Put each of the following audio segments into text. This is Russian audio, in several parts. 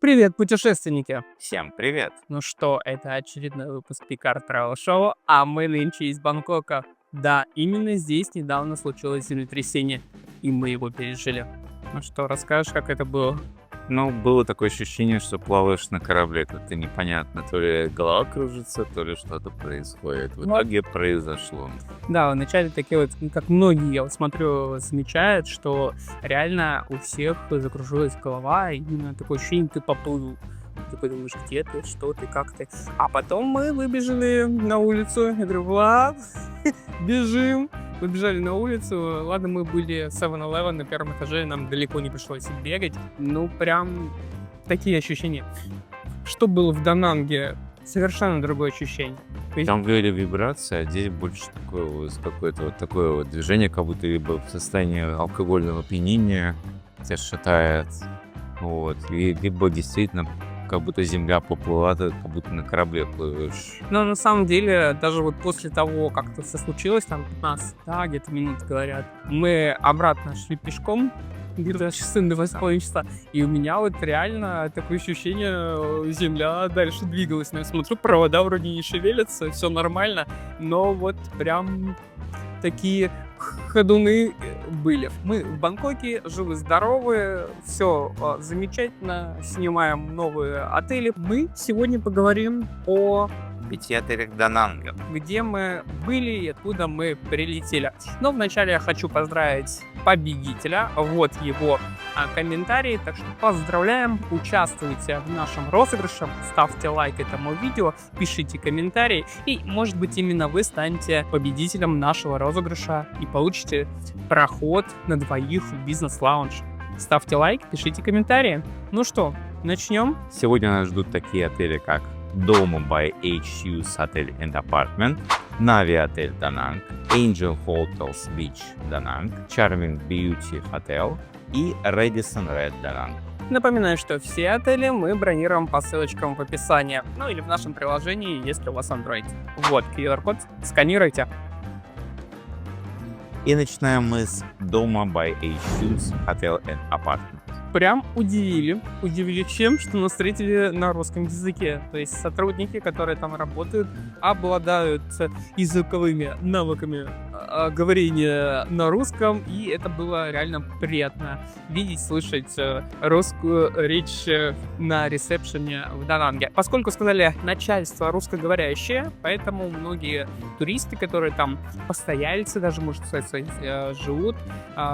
Привет, путешественники! Всем привет! Ну что, это очередной выпуск Picard Travel Show, а мы нынче из Бангкока. Да, именно здесь недавно случилось землетрясение, и мы его пережили. Ну что, расскажешь, как это было? Ну, было такое ощущение, что плаваешь на корабле, как-то непонятно. То ли голова кружится, то ли что-то происходит. В итоге произошло. Да, вначале такие вот, как многие, я вот смотрю, замечают, что реально у всех закружилась голова, и именно такое ощущение, ты поплыл. Ты подумаешь, где ты, что ты, как ты. А потом мы выбежали на улицу. Я говорю, Влад, бежим. Выбежали на улицу. Ладно, мы были 7-Eleven на первом этаже, нам далеко не пришлось бегать. Ну, прям такие ощущения. Что было в Дананге? Совершенно другое ощущение. Там были вибрации, а здесь больше такое вот, какое-то вот такое вот движение, как будто либо в состоянии алкогольного опьянения тебя шатает. Вот. И либо действительно как будто земля поплыла, ты как будто на корабле плывешь. Но на самом деле, даже вот после того, как это все случилось, там 15, да, где-то минут говорят, мы обратно шли пешком, где-то часы до 8 часа, и у меня вот реально такое ощущение, земля дальше двигалась. Но я смотрю, провода вроде не шевелятся, все нормально, но вот прям такие ходуны были. Мы в Бангкоке, живы-здоровы, все замечательно, снимаем новые отели. Мы сегодня поговорим о 5 отелях Дананга. где мы были и откуда мы прилетели. Но вначале я хочу поздравить победителя. Вот его комментарий. Так что поздравляем, участвуйте в нашем розыгрыше, ставьте лайк этому видео, пишите комментарии, и, может быть, именно вы станете победителем нашего розыгрыша и получите проход на двоих в бизнес-лаунж. Ставьте лайк, пишите комментарии. Ну что, начнем? Сегодня нас ждут такие отели, как Doma by H-Hughes Hotel and Apartment, Navi Hotel Danang, Angel Hotels Beach Danang, Charming Beauty Hotel и Radisson Red Danang. Напоминаю, что все отели мы бронируем по ссылочкам в описании, ну или в нашем приложении, если у вас Android. Вот QR-код, сканируйте. И начинаем мы с Doma by H-Hughes Hotel and Apartment. Прям удивили тем, что нас встретили на русском языке. То есть сотрудники, которые там работают, обладают языковыми навыками говорения на русском, и это было реально приятно видеть, слышать русскую речь на ресепшене в Дананге. Поскольку сказали начальство русскоговорящее, поэтому многие туристы, которые там постояльцы, даже можно сказать, живут,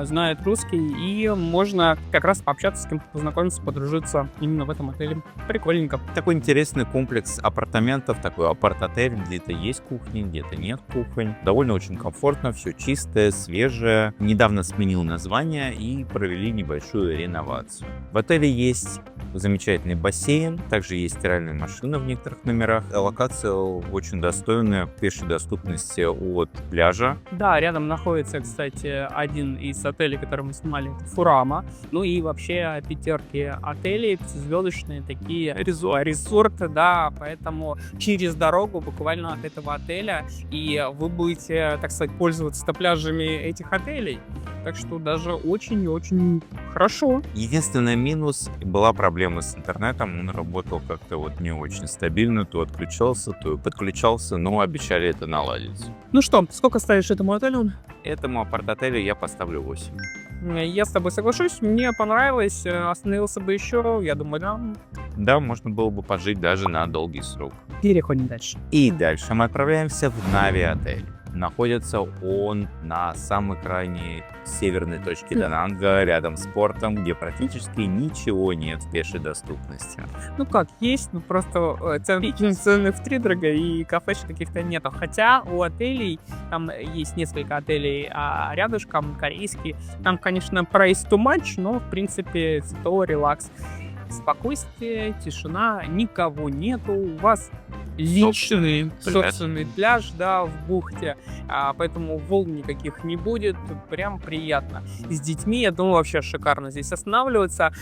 знают русский, и можно как раз пообщаться с кем-то, познакомиться, подружиться именно в этом отеле. Прикольненько. Такой интересный комплекс апартаментов, такой апарт-отель, где-то есть кухня, где-то нет кухонь. Довольно очень комфортно, все чистое, свежее. Недавно сменил название и провели небольшую реновацию. В отеле есть замечательный бассейн, также есть стиральная машина в некоторых номерах. Локация очень достойная, в пешей доступности от пляжа. Да, рядом находится, кстати, один из отелей, который мы снимали, это Фурама. Ну и вообще пятерки отелей, пятизвездочные такие резорты, да, поэтому через дорогу буквально от этого отеля, и вы будете, так сказать, пользоваться пляжами этих отелей. Так что даже очень и очень хорошо. Единственный минус, была проблема с интернетом, он работал как-то вот не очень стабильно, то отключался, то подключался, но обещали это наладить. Ну что, сколько ставишь этому отелю? Этому апарт-отелю я поставлю 8. Я с тобой соглашусь, мне понравилось, остановился бы еще, я думаю, да. Да, можно было бы пожить даже на долгий срок. Переходим дальше. И дальше мы отправляемся в Нави отель. Находится он на самой крайней северной точке Дананга, рядом с портом, где практически ничего нет в пешей доступности. Ну как, есть, ну просто цены втридорога и кафешек каких-то нету. Хотя у отелей, там есть несколько отелей рядышком, корейские, там, конечно, price too much, но, в принципе, зато релакс. Спокойствие, тишина, никого нету, у вас собственный пляж, да, в бухте, поэтому волн никаких не будет, прям приятно. С детьми, я думаю, вообще шикарно здесь останавливаться.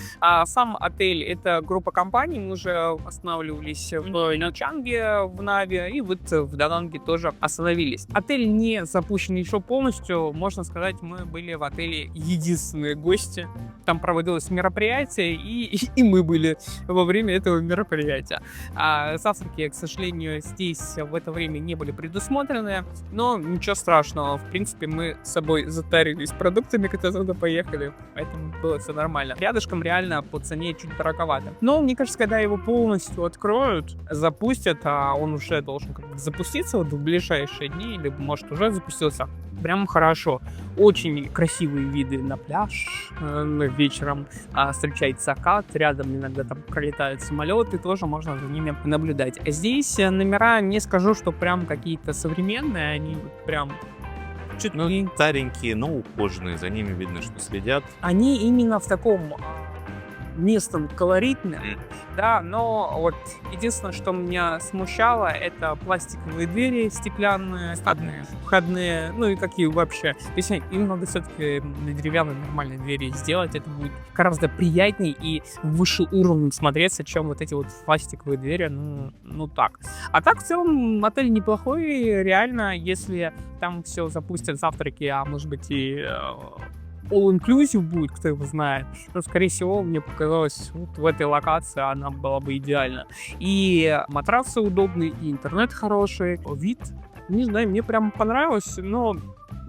Сам отель — это группа компаний, мы уже останавливались в Нячанге, в Нави, и вот в Дананге тоже остановились. Отель не запущен еще полностью, можно сказать, мы были в отеле единственные гости, там проводилось мероприятие, и мы были во время этого мероприятия. Завтраки, к сожалению, здесь в это время не были предусмотрены, но ничего страшного. В принципе, мы с собой затарились продуктами, когда туда поехали, поэтому было все нормально. Рядышком реально по цене чуть дороговато. Но мне кажется, когда его полностью откроют, запустят, а он уже должен запуститься вот в ближайшие дни, или может уже запустился, прям хорошо. Очень красивые виды на пляж вечером, встречать закат, рядом иногда там пролетают самолеты, тоже можно за ними наблюдать. А здесь номера, не скажу, что прям какие-то современные, они прям чуть старенькие, но ухоженные, за ними видно, что следят. Они именно в таком местном колоритном, да, но вот единственное, что меня смущало, это пластиковые двери стеклянные, входные, ну и какие вообще. То есть им надо все-таки на деревянные нормальные двери сделать, это будет гораздо приятнее и выше уровнем смотреться, чем вот эти вот пластиковые двери, ну так. А так в целом отель неплохой, реально, если там все запустят завтраки, а может быть и all-inclusive будет, кто его знает. Но, скорее всего, мне показалось, вот в этой локации она была бы идеальна. И матрасы удобные, и интернет хороший, вид, не знаю, мне прям понравилось, но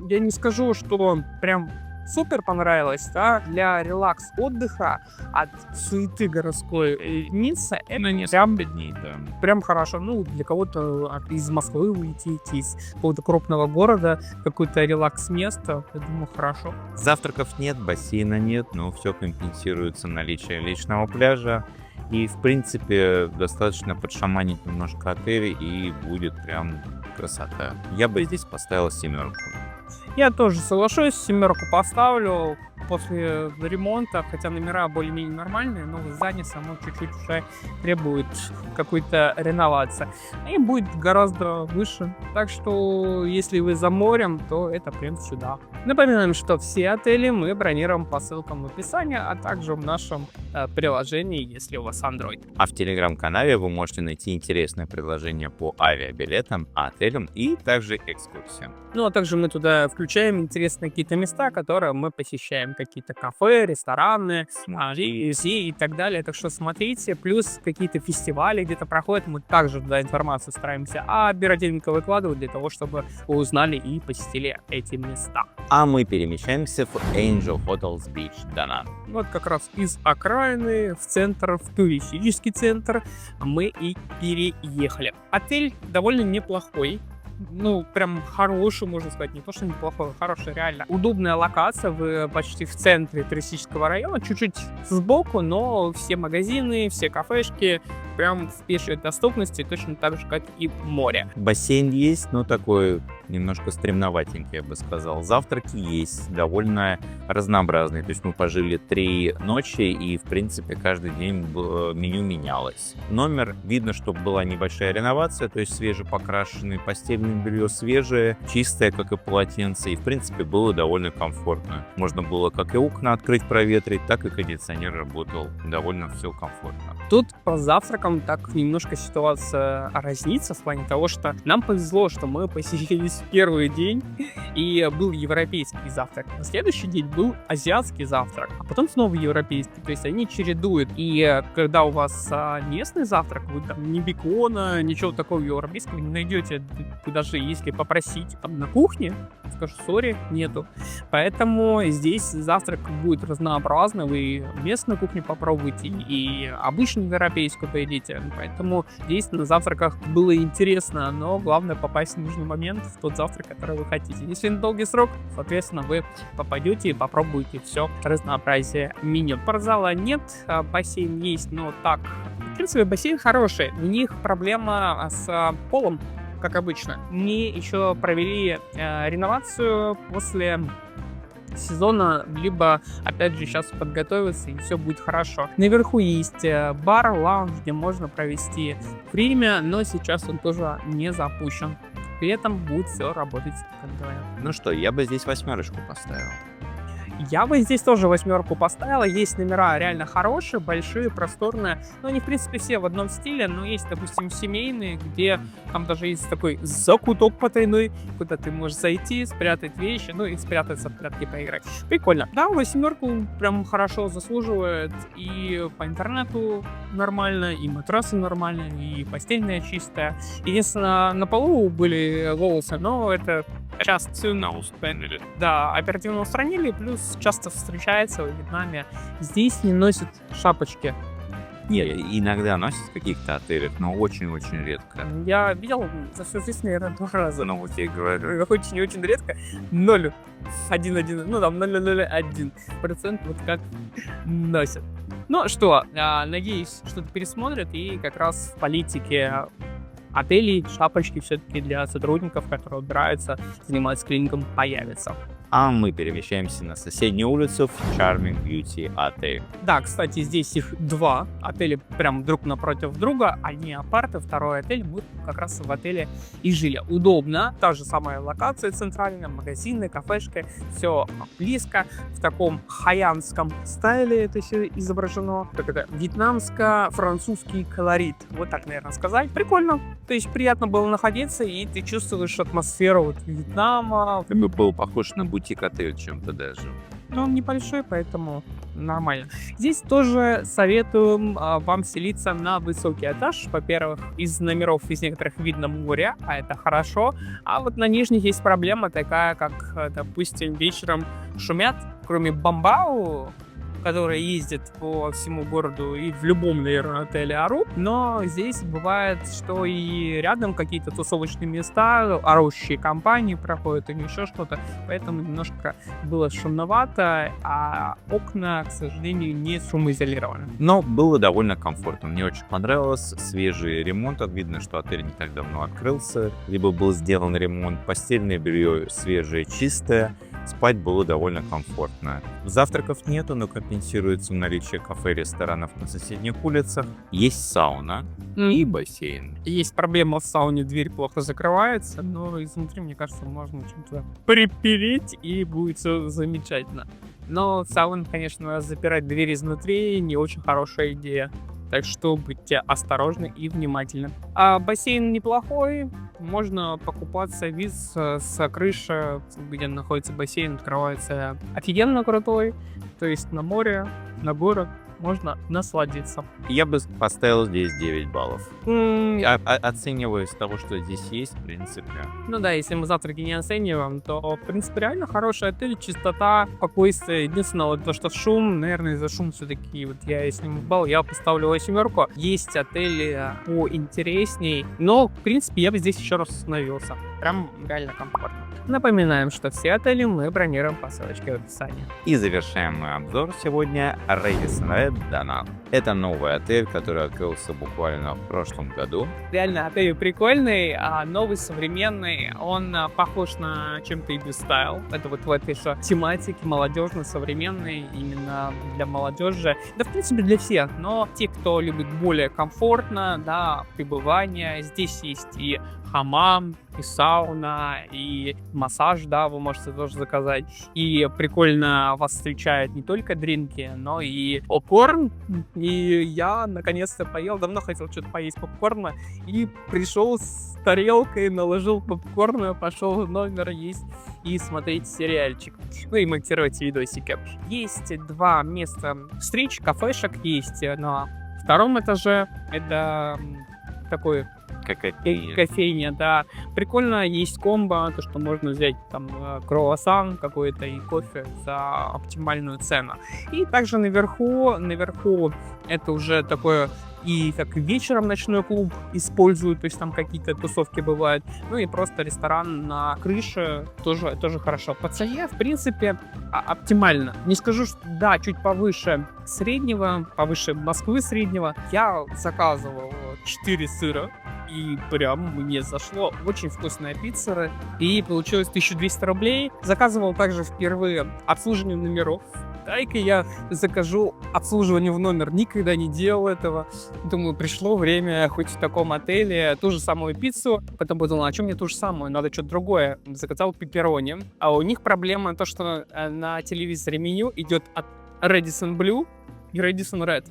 я не скажу, что прям супер понравилось, да, для релакс-отдыха от суеты городской Ницца, это прям дней, да. Прям хорошо. Ну, для кого-то из Москвы уйти, из какого-то крупного города, какое-то релакс-место, я думаю, хорошо. Завтраков нет, бассейна нет, но все компенсируется наличием личного пляжа. И, в принципе, достаточно подшаманить немножко отель, и будет прям красота. Я бы здесь поставил 7. Я тоже соглашусь, 7 поставлю после ремонта, хотя номера более-менее нормальные, но здание само чуть-чуть уже требует какой-то реновации. И будет гораздо выше. Так что, если вы за морем, то это прям сюда. Напоминаем, что все отели мы бронируем по ссылкам в описании, а также в нашем приложении, если у вас Android. А в телеграм-канале вы можете найти интересное предложение по авиабилетам, отелям и также экскурсиям. Ну, а также мы туда включаем интересные какие-то места, которые мы посещаем. Какие-то кафе, рестораны, музеи и так далее. Так что смотрите. Плюс какие-то фестивали где-то проходят. Мы также туда информацию стараемся оперативненько выкладывать для того, чтобы вы узнали и посетили эти места. А мы перемещаемся в Angel Hotels Beach Danang. Вот как раз из окраины в центр, в туристический центр мы и переехали. Отель довольно неплохой. Ну, прям хороший, можно сказать, не то, что неплохой, хороший, реально. Удобная локация, вы почти в центре туристического района, чуть-чуть сбоку, но все магазины, все кафешки прям в пешей доступности, точно так же, как и море. Бассейн есть, но такой немножко стремноватенький, я бы сказал. Завтраки есть, довольно разнообразные. То есть мы пожили 3 ночи, и, в принципе, каждый день меню менялось. Номер, видно, что была небольшая реновация, то есть свежепокрашенный постельное белье свежее, чистое, как и полотенце, и, в принципе, было довольно комфортно. Можно было как и окна открыть, проветрить, так и кондиционер работал. Довольно все комфортно. Тут по завтракам так немножко ситуация разнится в плане того, что нам повезло, что мы посетились в первый день, и был европейский завтрак. На следующий день был азиатский завтрак, а потом снова европейский. То есть они чередуют. И когда у вас местный завтрак, вы там ни бекона, ничего такого европейского не найдете. Вы даже если попросить там на кухне, скажут, сори, нету. Поэтому здесь завтрак будет разнообразный. Вы местную кухню попробуйте и обычную европейскую поедите. Поэтому здесь на завтраках было интересно, но главное попасть в нужный момент в тот завтрак, который вы хотите. Если на долгий срок, соответственно, вы попадете и попробуете все разнообразие меню. Спортзала нет, бассейн есть, но так. В принципе, бассейн хороший. У них проблема с полом, как обычно. Мы еще провели реновацию после сезона, либо, опять же, сейчас подготовиться, и все будет хорошо. Наверху есть бар, лаунж, где можно провести время, но сейчас он тоже не запущен. При этом будет все работать, как говорят. Ну что, я бы здесь 8 поставил. Я бы здесь тоже 8 поставила. Есть номера реально хорошие, большие, просторные. Но они, в принципе, все в одном стиле. Но есть, допустим, семейные, где там даже есть такой закуток потайной, куда ты можешь зайти, спрятать вещи, ну и спрятаться в прятки поиграть. Прикольно. Да, 8 прям хорошо заслуживает. И по интернету нормально, и матрасы нормальные, и постельная чистая. Единственное, на полу были волосы, но это часто устранили. Да, оперативно устранили, плюс часто встречается в Вьетнаме. Здесь не носят шапочки. Не, иногда носят в каких-то отелях, но очень-очень редко. Я видел за всю жизнь, наверное, 2 раза. Ну, вот я и говорю. Очень и очень редко. 0,1, ну там 0,01% вот как носят. Ну что, надеюсь, что-то пересмотрят и как раз в политике отелей шапочки все-таки для сотрудников, которые убираются, занимаются клиником, появятся. А мы перемещаемся на соседнюю улицу в Charming Beauty отель. Да, кстати, здесь их 2 отеля прям друг напротив друга. Одни апарты, второй отель. Мы как раз в отеле и жили. Удобно. Та же самая локация центральная, магазины, кафешка. Все близко. В таком хайянском стайле это все изображено. Как это? Вьетнамско-французский колорит. Вот так, наверное, сказать. Прикольно. То есть приятно было находиться, и ты чувствуешь атмосферу вот Вьетнама. Был похож на бутик-отель чем-то даже. Но он небольшой, поэтому нормально. Здесь тоже советуем вам селиться на высокий этаж. Во-первых, из номеров из некоторых видно море, а это хорошо. А вот на нижних есть проблема такая, как, допустим, вечером шумят, кроме Бамбау, которые ездят по всему городу и в любом, наверное, отеле орут. Но здесь бывает, что и рядом какие-то тусовочные места, орущие компании проходят или еще что-то. Поэтому немножко было шумновато, а окна, к сожалению, не шумоизолированы. Но было довольно комфортно. Мне очень понравилось. Свежий ремонт. Видно, что отель не так давно открылся. Либо был сделан ремонт. Постельное белье свежее, чистое. Спать было довольно комфортно. Завтраков нету, но компенсируется наличие кафе и ресторанов на соседних улицах. Есть сауна и бассейн. Есть проблема в сауне, дверь плохо закрывается, но изнутри, мне кажется, можно чем-то припереть, и будет все замечательно. Но сауна, конечно, запирать дверь изнутри не очень хорошая идея. Так что будьте осторожны и внимательны. А бассейн неплохой. Можно покупаться. Вид с крыши, где находится бассейн, открывается офигенно крутой. То есть на море, на город можно насладиться. Я бы поставил здесь 9 баллов. Оценивая с того, что здесь есть, в принципе. Ну да, если мы завтраки не оцениваем, то, в принципе, реально хороший отель, чистота, спокойствие. Единственное, вот то, что шум, наверное, из-за шума все-таки, вот я, если не балл, я поставлю 8. Есть отели поинтересней, но, в принципе, я бы здесь еще раз остановился. Прям реально комфортно. Напоминаем, что все отели мы бронируем по ссылочке в описании. И завершаем мой обзор сегодня Radisson Red Danang. Это новый отель, который открылся буквально в прошлом году. Реально, отель прикольный, новый, современный. Он похож на чем-то Ibis Style. Это вот в этой же тематике, молодежный, современный, именно для молодежи. Да, в принципе, для всех. Но те, кто любит более комфортно, да, пребывание. Здесь есть и хамам, и сауна, и массаж, да, вы можете тоже заказать. И прикольно вас встречают не только дринки, но и попкорн. И я наконец-то поел, давно хотел что-то поесть попкорна, и пришел с тарелкой, наложил попкорна, пошел в номер есть и смотреть сериальчик. Ну и монтировать видосики. Есть 2 места встреч, кафешек есть на 2 этаже. Это такой кофейня, да. Прикольно, есть комбо, то, что можно взять там круассан какой-то и кофе за оптимальную цену. И также наверху это уже такое и как вечером ночной клуб используют, то есть там какие-то тусовки бывают. Ну и просто ресторан на крыше тоже хорошо. По цене, в принципе, оптимально. Не скажу, что да, чуть повыше среднего, повыше Москвы среднего. Я заказывал 4 сыра. И прям мне зашло. Очень вкусная пицца. И получилось 1200 рублей. Заказывал также впервые обслуживание номеров. Тайкой я закажу обслуживание в номер. Никогда не делал этого. Думаю, пришло время хоть в таком отеле ту же самую пиццу. Потом подумал, а что мне ту же самую? Надо что-то другое. Заказал пепперони. А у них проблема то, что на телевизоре меню идет от Radisson Blue и Radisson Red.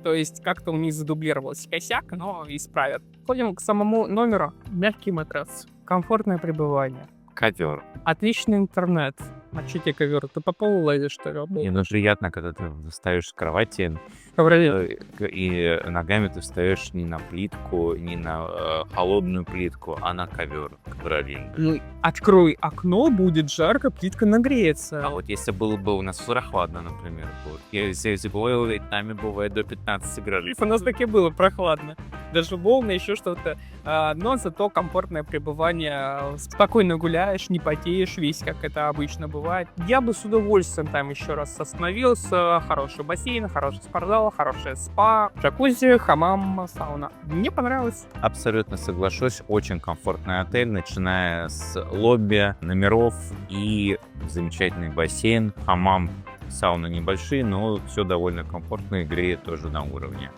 То есть как-то у них задублировался косяк, но исправят. Ходим к самому номеру. Мягкий матрас. Комфортное пребывание. Ковер. Отличный интернет. Мочите ковер. Ты по полу лазишь, что ли? И ну приятно, когда ты встаешь с кровати, Ковролин. и ногами ты встаешь не на плитку, не на холодную плитку, а на ковер. Ковролин. Ну, открой окно, будет жарко, плитка нагреется. А вот если было бы у нас прохладно, например, вот, если было в Вьетнаме, бывает до 15 градусов. У нас таки было прохладно. Даже волны, еще что-то. Но зато комфортное пребывание. Спокойно гуляешь, не потеешь весь, как это обычно бывает. Я бы с удовольствием там еще раз остановился. Хороший бассейн, хороший спортзал, хорошее спа, джакузи, хамам, сауна. Мне понравилось. Абсолютно соглашусь. Очень комфортный отель, начиная с лобби, номеров и замечательный бассейн, хамам, сауна небольшие, но все довольно комфортно и греет тоже на уровне.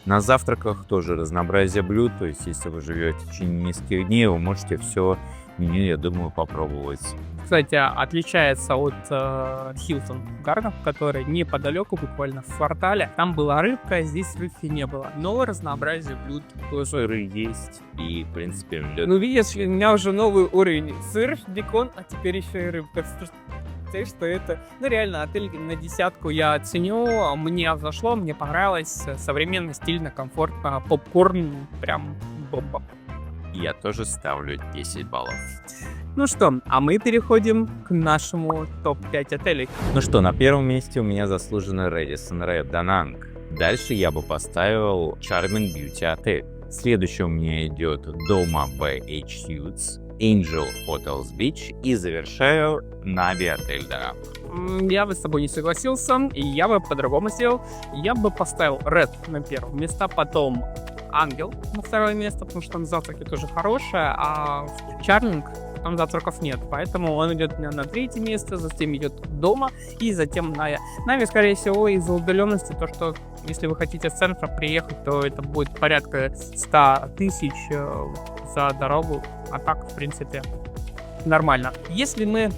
На завтраках тоже разнообразие блюд, то есть если вы живете в течение нескольких дней, вы можете все меню, я думаю, попробовать. Кстати, отличается от Hilton Garden, который неподалеку, буквально в квартале. Там была рыбка, а здесь рыбки не было. Но разнообразие блюд тоже. Сыры есть и, в принципе, лед. Ну, видишь, у меня уже новый уровень. Сыр, бекон, а теперь еще и рыбка. Что это, ну реально, отель на 10 я оценю, мне зашло, мне понравилось, современно, стильно, комфортно, попкорн, прям бомба. Я тоже ставлю 10 баллов. Ну что, а мы переходим к нашему топ-5 отелей. Ну что, на первом месте у меня заслуженно Radisson Red Da Nang. Дальше я бы поставил Charming Beauty отель. Следующий у меня идет Doma by H Suites, Angel Hotels Beach и завершаю Navi отель Da Nang. Я бы с тобой не согласился, и я бы по-другому сделал. Я бы поставил Red на первое место, потом Ангел на второе место, потому что там завтраки тоже хорошие, а в Charming там завтраков нет, поэтому он идет на третье место, затем идет Дома и затем Нави. Нави, скорее всего, из-за удаленности, то, что если вы хотите с центра приехать, то это будет порядка 100 тысяч за дорогу, а так, в принципе, нормально. Если мы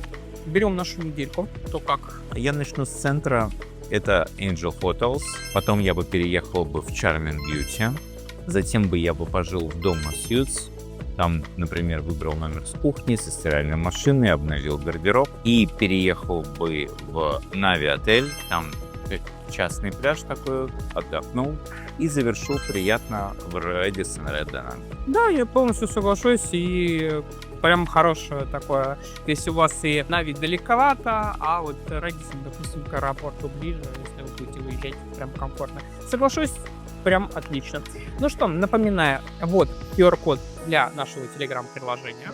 берем нашу недельку, то как? Я начну с центра, это Angel Hotels, потом я бы переехал бы в Charming Beauty, затем бы я бы пожил в Doma Suites, там, например, выбрал номер с кухней, со стиральной машиной, обновил гардероб и переехал бы в Нави отель, там частный пляж такой, отдохнул и завершил приятно в Radisson Red Da Nang. Да, я полностью соглашусь, и прям хорошее такое, если у вас и Нави далековато, а вот Radisson, допустим, к аэропорту ближе, если вы будете выезжать, прям комфортно. Соглашусь, прям отлично. Ну что, напоминаю, вот QR-код для нашего Telegram-приложения.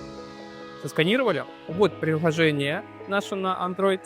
Засканировали? Вот приложение наше на Android.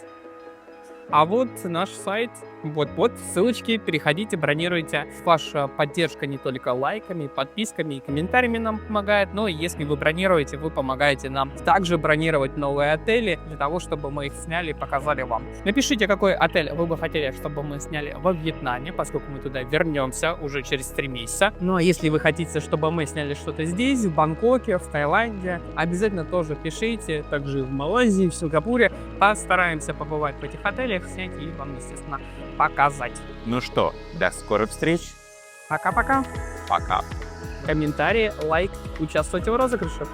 А вот наш сайт. Вот ссылочки, переходите, бронируйте. Ваша поддержка не только лайками, подписками и комментариями нам помогает, но если вы бронируете, вы помогаете нам также бронировать новые отели, для того, чтобы мы их сняли и показали вам. Напишите, какой отель вы бы хотели, чтобы мы сняли во Вьетнаме, поскольку мы туда вернемся уже через 3 месяца. Ну а если вы хотите, чтобы мы сняли что-то здесь, в Бангкоке, в Таиланде, обязательно тоже пишите, также в Малайзии, в Сингапуре. Постараемся побывать в этих отелях, снять и вам, естественно, показать. Ну что, до скорых встреч. Пока-пока. Пока. Комментарии, лайк, участвуйте в розыгрыше.